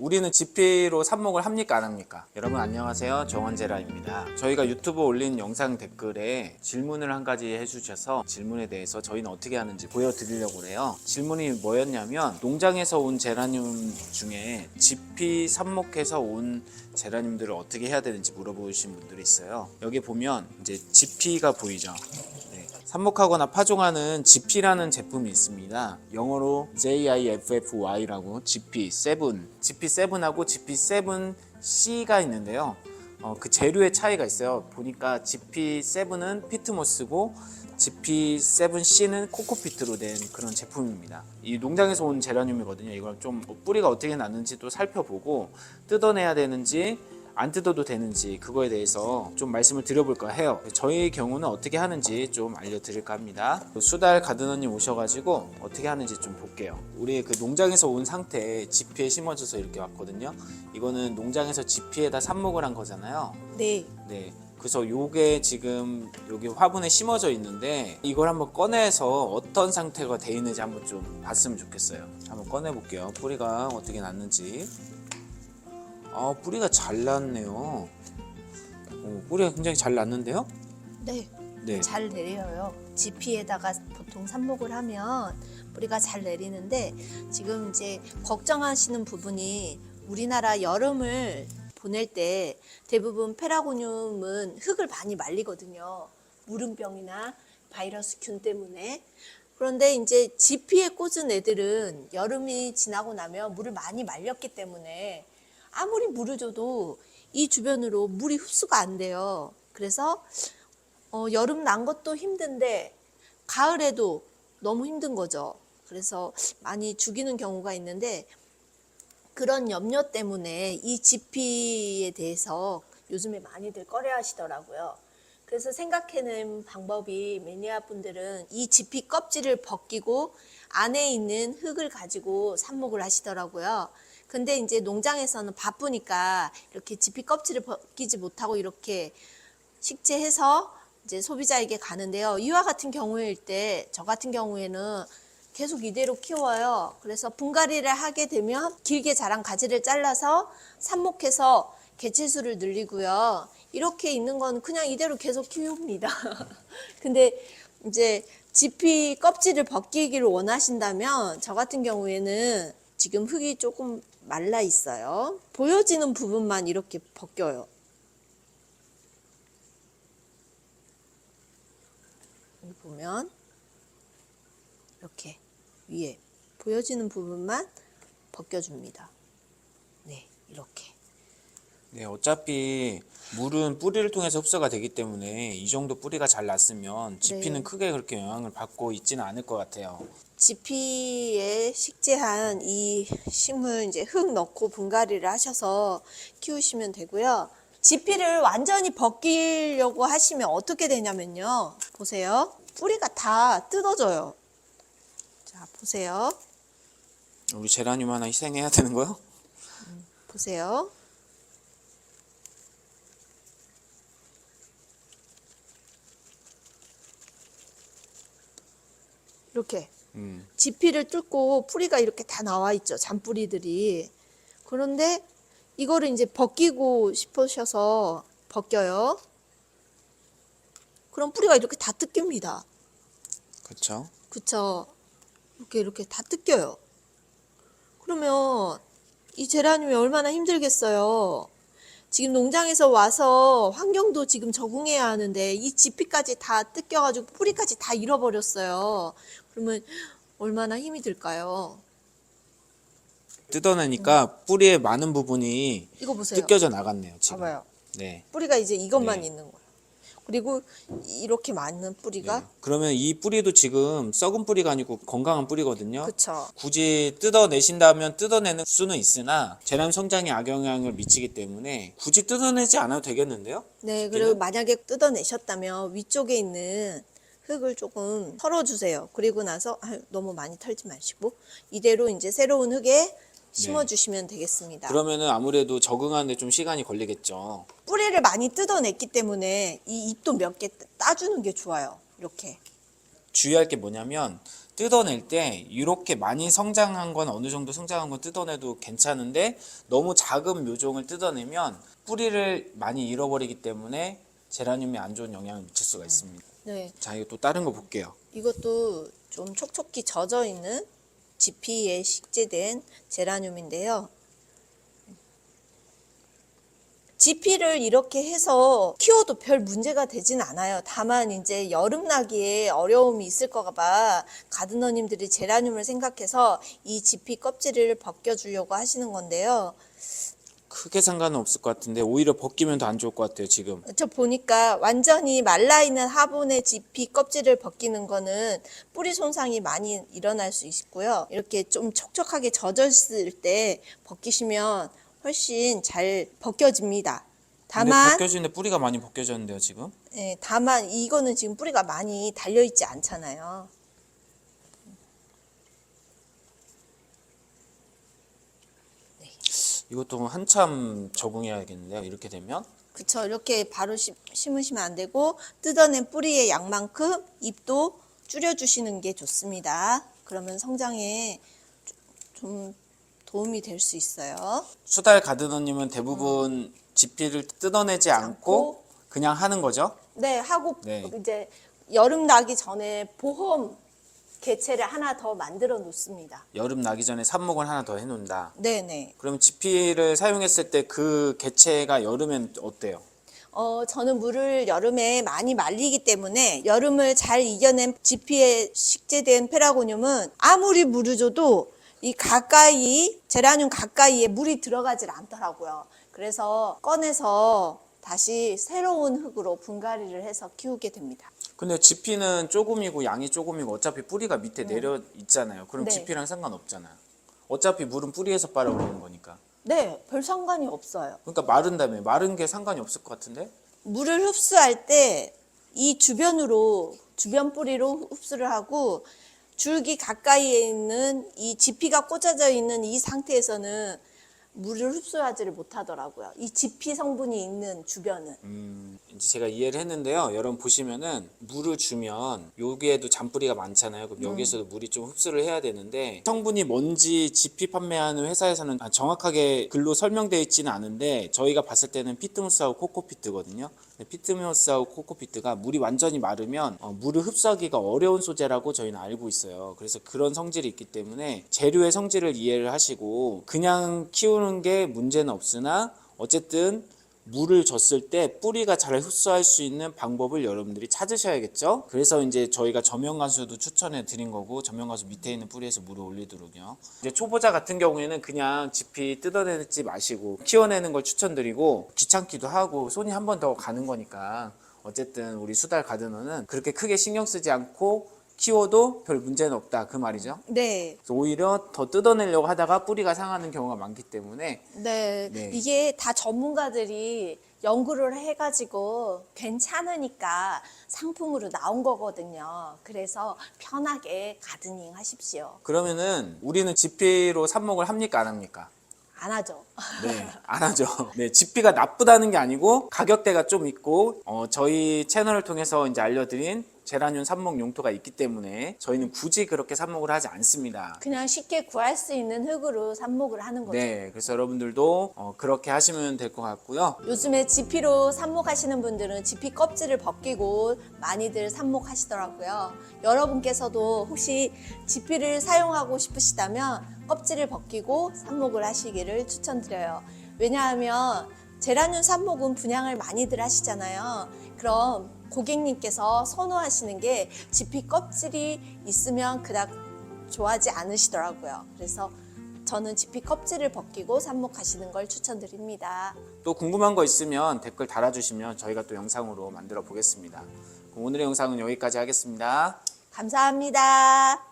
우리는 지피로 삽목을 합니까 안 합니까? 여러분 안녕하세요, 정원재라입니다. 저희가 유튜브 올린 영상 댓글에 질문을 한 가지 해주셔서 질문에 대해서 저희는 어떻게 하는지 보여드리려고 해요. 질문이 뭐였냐면 농장에서 온 제라늄 중에 지피 삽목해서 온 제라늄들을 어떻게 해야 되는지 물어보신 분들이 있어요. 여기 보면 이제 지피가 보이죠. 삽목하거나 파종하는 지피라는 제품이 있습니다. 영어로 JIFFY라고 GP7, GP7하고 GP7C가 있는데요. 그 재료의 차이가 있어요. 보니까 GP7은 피트모스고 GP7C는 코코피트로 된 그런 제품입니다. 이 농장에서 온 제라늄이거든요. 이걸 좀 뿌리가 어떻게 났는지도 살펴보고 뜯어내야 되는지 안 뜯어도 되는지 그거에 대해서 좀 말씀을 드려볼까 해요. 저희 경우는 어떻게 하는지 좀 알려드릴까 합니다. 수달 가드너님 오셔가지고 어떻게 하는지 좀 볼게요. 우리 그 농장에서 온 상태에 지피에 심어져서 이렇게 왔거든요. 이거는 농장에서 지피에다 삽목을 한 거잖아요. 네. 그래서 요게 지금 여기 화분에 심어져 있는데 이걸 한번 꺼내서 어떤 상태가 돼 있는지 한번 좀 봤으면 좋겠어요. 한번 꺼내 볼게요. 뿌리가 어떻게 났는지. 뿌리가 잘 났네요. 뿌리가 굉장히 잘 났는데요? 네. 잘 내려요. 지피에다가 보통 삽목을 하면 뿌리가 잘 내리는데 지금 이제 걱정하시는 부분이 우리나라 여름을 보낼 때 대부분 페라고늄은 흙을 많이 말리거든요. 무름병이나 바이러스균 때문에. 그런데 이제 지피에 꽂은 애들은 여름이 지나고 나면 물을 많이 말렸기 때문에 아무리 물을 줘도 이 주변으로 물이 흡수가 안 돼요. 그래서 여름 난 것도 힘든데 가을에도 너무 힘든 거죠. 그래서 많이 죽이는 경우가 있는데 그런 염려 때문에 이 지피에 대해서 요즘에 많이들 꺼려 하시더라고요. 그래서 생각해낸 방법이 매니아 분들은 이 지피 껍질을 벗기고 안에 있는 흙을 가지고 삽목을 하시더라고요. 근데 이제 농장에서는 바쁘니까 이렇게 지피 껍질을 벗기지 못하고 이렇게 식재해서 이제 소비자에게 가는데요. 이와 같은 경우일 때, 저 같은 경우에는 계속 이대로 키워요. 그래서 분갈이를 하게 되면 길게 자란 가지를 잘라서 삽목해서 개체수를 늘리고요. 이렇게 있는 건 그냥 이대로 계속 키웁니다. 근데 이제 지피 껍질을 벗기기를 원하신다면 저 같은 경우에는 지금 흙이 조금 말라 있어요. 보여지는 부분만 이렇게 벗겨요. 여기 보면 이렇게 위에 보여지는 부분만 벗겨줍니다. 네, 이렇게. 네, 어차피 물은 뿌리를 통해서 흡수가 되기 때문에 이 정도 뿌리가 잘 났으면 지피는 네. 크게 그렇게 영향을 받고 있지는 않을 것 같아요. 지피에 식재한 이 식물 이제 흙 넣고 분갈이를 하셔서 키우시면 되고요. 지피를 완전히 벗기려고 하시면 어떻게 되냐면요. 보세요. 뿌리가 다 뜯어져요. 자, 보세요. 우리 제라늄 하나 희생해야 되는 거요? 보세요. 이렇게 지피를 뚫고 뿌리가 이렇게 다 나와 있죠. 잔뿌리들이. 그런데 이거를 이제 벗기고 싶으셔서 벗겨요. 그럼 뿌리가 이렇게 다 뜯깁니다. 그렇죠. 그쵸? 이렇게 다 뜯겨요. 그러면 이 제라늄이 얼마나 힘들겠어요. 지금 농장에서 와서 환경도 지금 적응해야 하는데 이 지피까지 다 뜯겨가지고 뿌리까지 다 잃어버렸어요. 그러면 얼마나 힘이 들까요? 뜯어내니까 뿌리의 많은 부분이 이거 보세요. 뜯겨져 나갔네요, 지금. 봐봐요. 네. 뿌리가 이제 이것만 네. 있는 거예요. 그리고 이렇게 많은 뿌리가 네. 그러면 이 뿌리도 지금 썩은 뿌리가 아니고 건강한 뿌리거든요. 그쵸. 굳이 뜯어내신다면 뜯어내는 수는 있으나 제라늄 성장에 악영향을 미치기 때문에 굳이 뜯어내지 않아도 되겠는데요? 네, 지피는? 그리고 만약에 뜯어내셨다면 위쪽에 있는 흙을 조금 털어주세요. 그리고 나서 너무 많이 털지 마시고 이대로 이제 새로운 흙에 심어주시면 되겠습니다. 그러면은 아무래도 적응하는데 좀 시간이 걸리겠죠. 뿌리를 많이 뜯어냈기 때문에 이 잎도 몇 개 따주는 게 좋아요. 이렇게. 주의할 게 뭐냐면 뜯어낼 때 이렇게 많이 성장한 건 어느 정도 성장한 건 뜯어내도 괜찮은데 너무 작은 묘종을 뜯어내면 뿌리를 많이 잃어버리기 때문에 제라늄이 안 좋은 영향을 미칠 수가 있습니다. 네, 자, 이거 또 다른 거 볼게요. 이것도 좀 촉촉히 젖어 있는 지피에 식재된 제라늄인데요. 지피를 이렇게 해서 키워도 별 문제가 되진 않아요. 다만 이제 여름 나기에 어려움이 있을까 봐 가드너님들이 제라늄을 생각해서 이 지피 껍질을 벗겨주려고 하시는 건데요. 크게 상관은 없을 것 같은데 오히려 벗기면 더 안 좋을 것 같아요, 지금. 저 보니까 완전히 말라있는 화분의 지피 껍질을 벗기는 거는 뿌리 손상이 많이 일어날 수 있고요. 이렇게 좀 촉촉하게 젖었을 때 벗기시면 훨씬 잘 벗겨집니다. 근데 다만, 벗겨지는데 뿌리가 많이 벗겨졌는데요, 지금? 다만 이거는 지금 뿌리가 많이 달려있지 않잖아요. 이것도 한참 적응해야겠는데요, 이렇게 되면? 그쵸. 이렇게 바로 심으시면 안 되고 뜯어낸 뿌리의 양만큼 잎도 줄여주시는 게 좋습니다. 그러면 성장에 좀 도움이 될 수 있어요. 수달 가드너님은 대부분 지피를 뜯어내지 않고 그냥 하는 거죠? 네, 하고 네. 이제 여름 나기 전에 보험 개체를 하나 더 만들어 놓습니다. 여름 나기 전에 삽목을 하나 더 해놓는다. 네네. 그럼 지피를 사용했을 때 그 개체가 여름엔 어때요? 저는 물을 여름에 많이 말리기 때문에 여름을 잘 이겨낸 지피에 식재된 페라고늄은 아무리 물을 줘도 이 가까이 제라늄 가까이에 물이 들어가질 않더라고요. 그래서 꺼내서 다시 새로운 흙으로 분갈이를 해서 키우게 됩니다. 근데 지피는 조금이고 양이 조금이고 어차피 뿌리가 밑에 내려 있잖아요. 그럼 네. 지피랑 상관없잖아요. 어차피 물은 뿌리에서 빨아오르는 거니까. 네, 별 상관이 없어요. 그러니까 마른다며. 마른 게 상관이 없을 것 같은데? 물을 흡수할 때 이 주변 뿌리로 흡수를 하고 줄기 가까이에 있는 이 지피가 꽂아져 있는 이 상태에서는 물을 흡수하지를 못하더라고요. 이 지피 성분이 있는 주변은. 이제 제가 이해를 했는데요. 여러분 보시면은 물을 주면 여기에도 잔뿌리가 많잖아요. 그럼 여기에서도 물이 좀 흡수를 해야 되는데 성분이 뭔지 지피 판매하는 회사에서는 정확하게 글로 설명되어 있지는 않은데 저희가 봤을 때는 피트모스하고 코코피트거든요. 피트모스하고 코코피트가 물이 완전히 마르면 물을 흡수하기가 어려운 소재라고 저희는 알고 있어요. 그래서 그런 성질이 있기 때문에 재료의 성질을 이해를 하시고 그냥 키우는 게 문제는 없으나 어쨌든 물을 줬을 때 뿌리가 잘 흡수할 수 있는 방법을 여러분들이 찾으셔야겠죠. 그래서 이제 저희가 저명가수도 추천해 드린 거고 저명가수 밑에 있는 뿌리에서 물을 올리도록요. 이제 초보자 같은 경우에는 그냥 지피 뜯어내지 마시고 키워내는 걸 추천드리고 귀찮기도 하고 손이 한 번 더 가는 거니까 어쨌든 우리 수달 가드너는 그렇게 크게 신경 쓰지 않고 키워도 별 문제는 없다 그 말이죠. 네. 그래서 오히려 더 뜯어내려고 하다가 뿌리가 상하는 경우가 많기 때문에 네. 이게 다 전문가들이 연구를 해가지고 괜찮으니까 상품으로 나온 거거든요. 그래서 편하게 가드닝 하십시오. 그러면은 우리는 지피로 삽목을 합니까 안 합니까? 안 하죠. 네, 안 하죠. 네, 지피가 나쁘다는 게 아니고 가격대가 좀 있고 저희 채널을 통해서 이제 알려드린 제라늄 삽목 용토가 있기 때문에 저희는 굳이 그렇게 삽목을 하지 않습니다. 그냥 쉽게 구할 수 있는 흙으로 삽목을 하는 거죠. 네, 그래서 여러분들도 그렇게 하시면 될 것 같고요. 요즘에 지피로 삽목하시는 분들은 지피 껍질을 벗기고 많이들 삽목하시더라고요. 여러분께서도 혹시 지피를 사용하고 싶으시다면 껍질을 벗기고 삽목을 하시기를 추천드려요. 왜냐하면 제라늄 삽목은 분양을 많이들 하시잖아요. 그럼 고객님께서 선호하시는 게 지피 껍질이 있으면 그닥 좋아하지 않으시더라고요. 그래서 저는 지피 껍질을 벗기고 삽목하시는 걸 추천드립니다. 또 궁금한 거 있으면 댓글 달아주시면 저희가 또 영상으로 만들어 보겠습니다. 그럼 오늘의 영상은 여기까지 하겠습니다. 감사합니다.